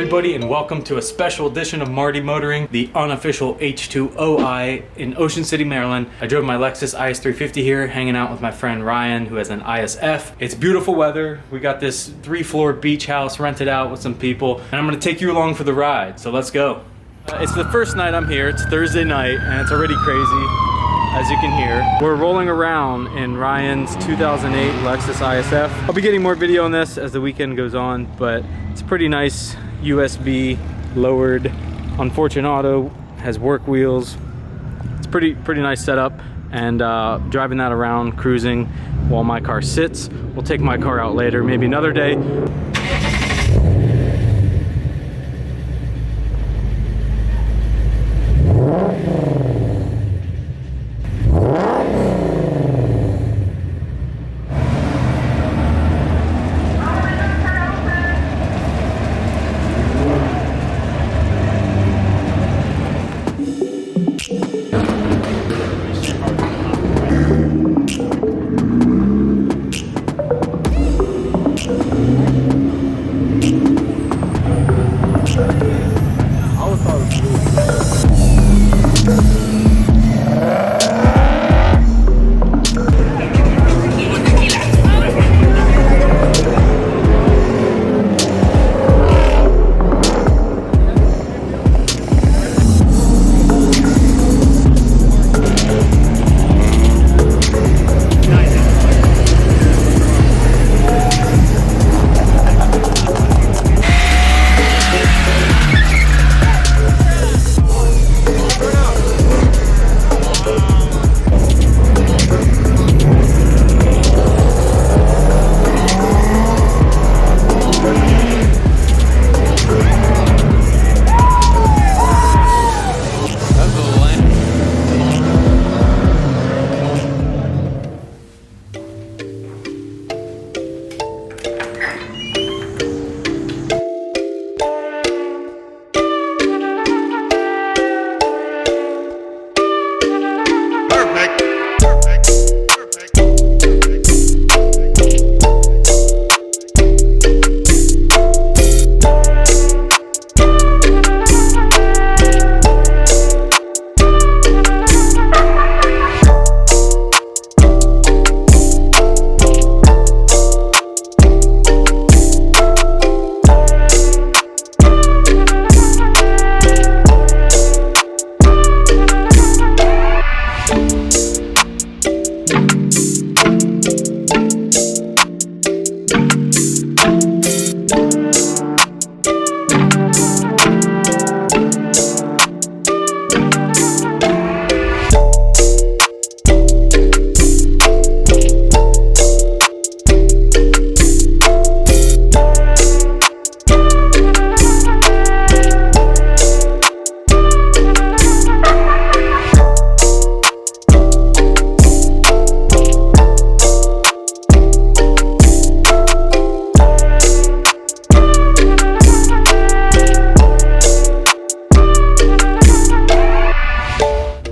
everybody, and welcome to a special edition of Marty Motoring, the unofficial H2Oi in Ocean City, Maryland. I drove my Lexus IS350 here, hanging out with my friend Ryan, who has an ISF. It's beautiful weather. We got this 3-floor beach house rented out with some people, and I'm gonna take you along for the ride, so let's go. It's the first night I'm here. It's Thursday night, and it's already crazy, as you can hear. We're rolling around in Ryan's 2008 Lexus ISF. I'll be getting more video on this as the weekend goes on, but it's pretty nice. USB lowered, Unfortunate Auto, has work wheels. It's pretty nice setup, and driving that around, cruising while my car sits. We'll take my car out later, maybe another day.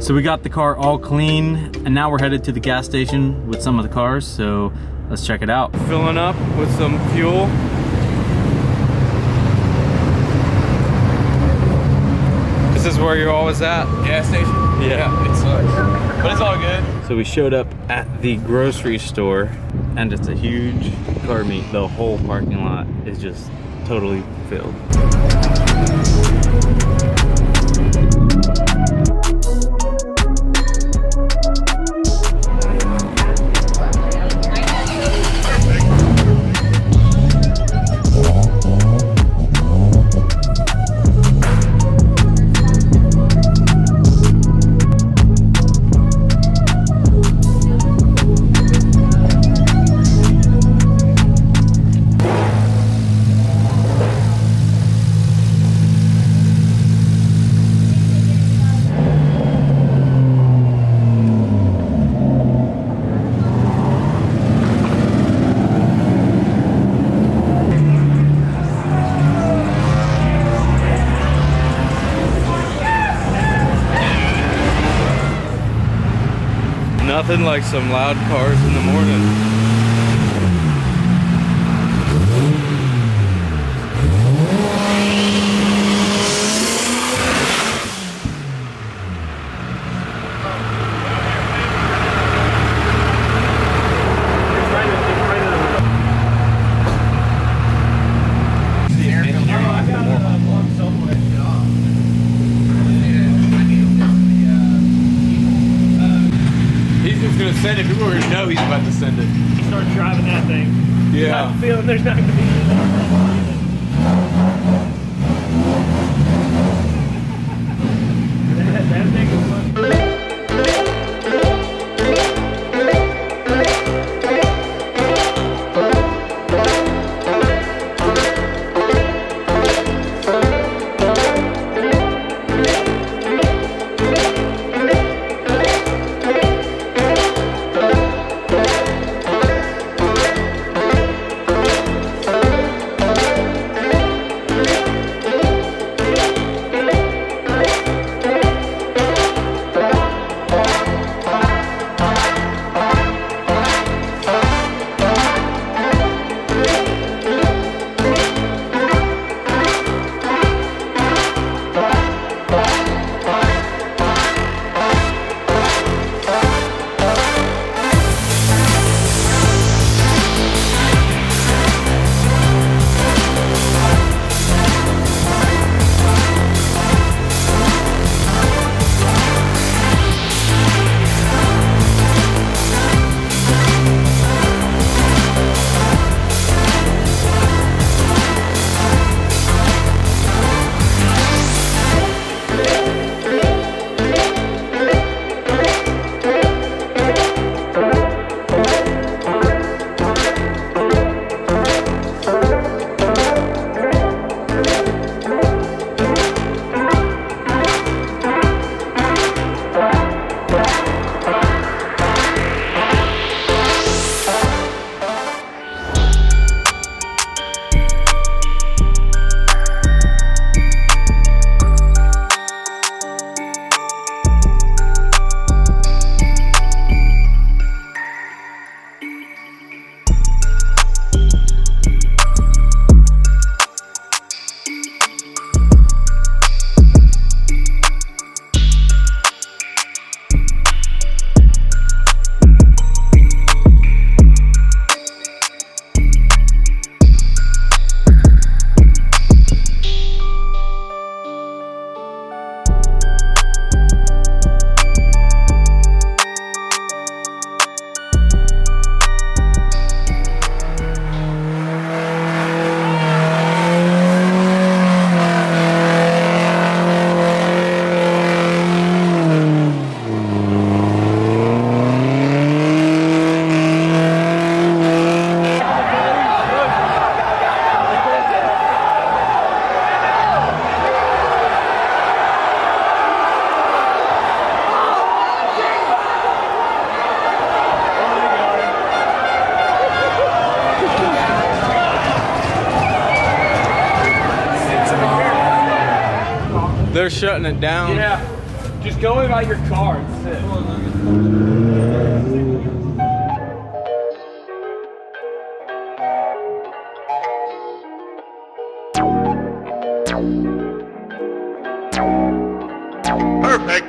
So we got the car all clean, and now we're headed to the gas station with some of the cars, so let's check it out. Filling up with some fuel. This is where you're always at. Gas station? Yeah. It sucks. But it's all good. So we showed up at the grocery store, and it's a huge car meet. The whole parking lot is just totally filled. Nothing like some loud cars in the morning. gonna send it. People are gonna know he's about to send it. Start driving that thing. Yeah. I have a feeling there's not gonna be that thing is fun. They're shutting it down. Yeah. Just go about your car and sit. Perfect.